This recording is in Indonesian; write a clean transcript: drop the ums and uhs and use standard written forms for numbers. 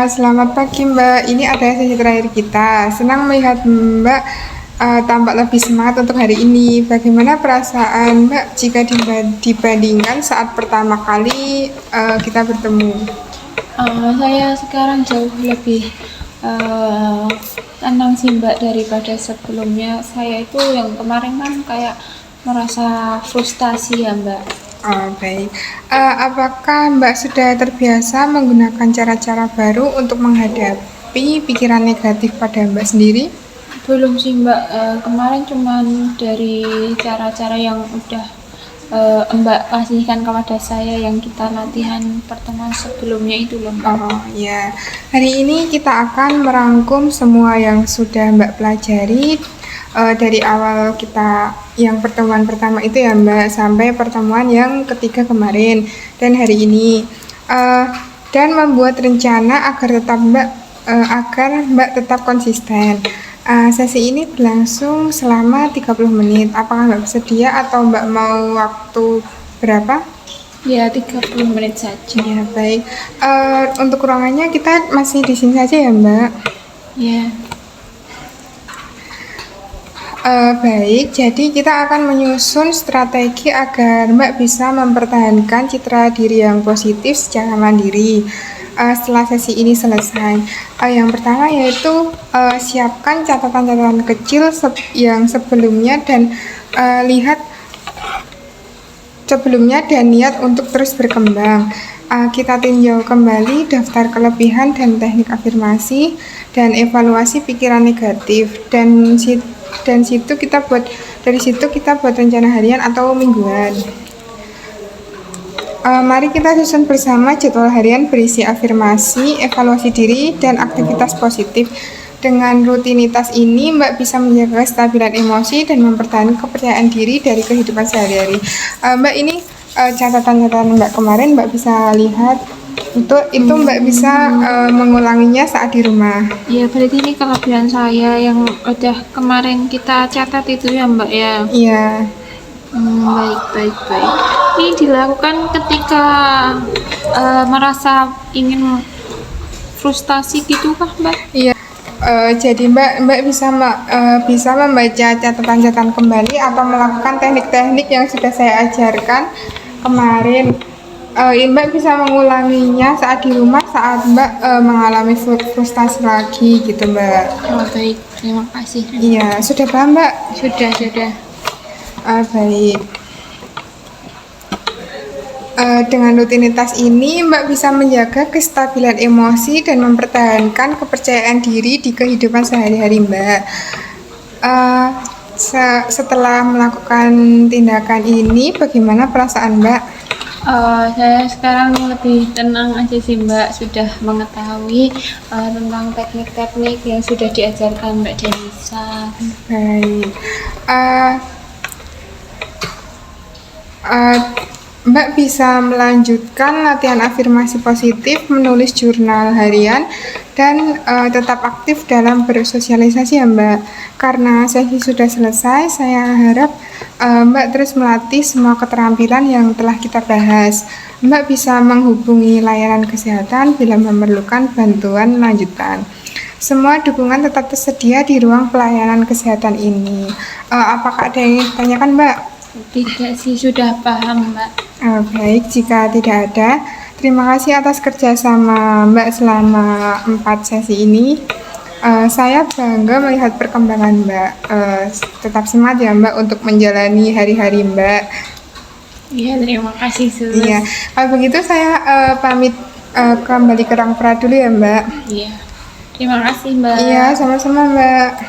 Selamat pagi Mbak. Ini adalah sesi terakhir kita. Senang melihat Mbak tampak lebih semangat untuk hari ini. Bagaimana perasaan Mbak jika dibandingkan saat pertama kali kita bertemu? Saya sekarang jauh lebih tenang sih Mbak daripada sebelumnya. Saya itu yang kemarin kan kayak merasa frustasi ya Mbak. Oh, baik. Apakah Mbak sudah terbiasa menggunakan cara-cara baru untuk menghadapi pikiran negatif pada Mbak sendiri? Belum sih Mbak, kemarin cuman dari cara-cara yang udah Mbak kasihkan kepada saya yang kita latihan pertemuan sebelumnya itu loh Mbak. Oh ya, hari ini kita akan merangkum semua yang sudah Mbak pelajari dari awal kita yang pertemuan pertama itu ya Mbak, sampai pertemuan yang ketiga kemarin dan hari ini, dan membuat rencana agar Mbak tetap konsisten. Sesi ini berlangsung selama 30 menit. Apakah Mbak bersedia atau Mbak mau waktu berapa? Ya 30 menit saja. Ya, baik. Untuk ruangannya kita masih di sini saja ya, Mbak. Ya. Baik, jadi kita akan menyusun strategi agar Mbak bisa mempertahankan citra diri yang positif secara mandiri setelah sesi ini selesai. Yang pertama yaitu siapkan catatan-catatan kecil yang sebelumnya dan niat untuk terus berkembang. Kita tinjau kembali daftar kelebihan dan teknik afirmasi dan evaluasi pikiran negatif dari situ kita buat rencana harian atau mingguan. Mari kita susun bersama jadwal harian berisi afirmasi, evaluasi diri, dan aktivitas positif. Dengan rutinitas ini, Mbak bisa menjaga kestabilan emosi dan mempertahankan kepercayaan diri dari kehidupan sehari-hari. Mbak, ini catatan-catatan Mbak kemarin, Mbak bisa lihat. Itu Mbak bisa mengulanginya saat di rumah. Ya berarti ini kelebihan saya yang udah kemarin kita catat itu ya Mbak ya. Iya. Baik. Ini dilakukan ketika merasa ingin frustasi gitu kah Mbak? Iya. Jadi Mbak bisa membaca catatan-catatan kembali atau melakukan teknik-teknik yang sudah saya ajarkan kemarin. Mbak bisa mengulanginya saat di rumah saat Mbak mengalami frustasi lagi gitu Mbak. Oh baik, terima kasih. Iya, sudah paham Mbak? Sudah. Baik. Dengan rutinitas ini Mbak bisa menjaga kestabilan emosi dan mempertahankan kepercayaan diri di kehidupan sehari-hari Mbak. Setelah melakukan tindakan ini, bagaimana perasaan Mbak? Saya sekarang lebih tenang aja sih Mbak, sudah mengetahui tentang teknik-teknik yang sudah diajarkan Mbak Denisa. Baik. Mbak bisa melanjutkan latihan afirmasi positif, menulis jurnal harian, dan tetap aktif dalam bersosialisasi ya Mbak. Karena sesi sudah selesai, saya harap Mbak terus melatih semua keterampilan yang telah kita bahas. Mbak bisa menghubungi layanan kesehatan bila memerlukan bantuan lanjutan. Semua dukungan tetap tersedia di ruang pelayanan kesehatan ini. Apakah ada yang ingin ditanyakan Mbak? Tidak sih, sudah paham Mbak. Baik, jika tidak ada, terima kasih atas kerjasama Mbak selama 4 sesi ini. Saya bangga melihat perkembangan Mbak. Tetap semangat ya Mbak untuk menjalani hari-hari Mbak. Iya, terima kasih Sus. Iya, kalau begitu saya pamit kembali ke ruang pra dulu ya Mbak. Iya, terima kasih Mbak. Iya, sama-sama Mbak.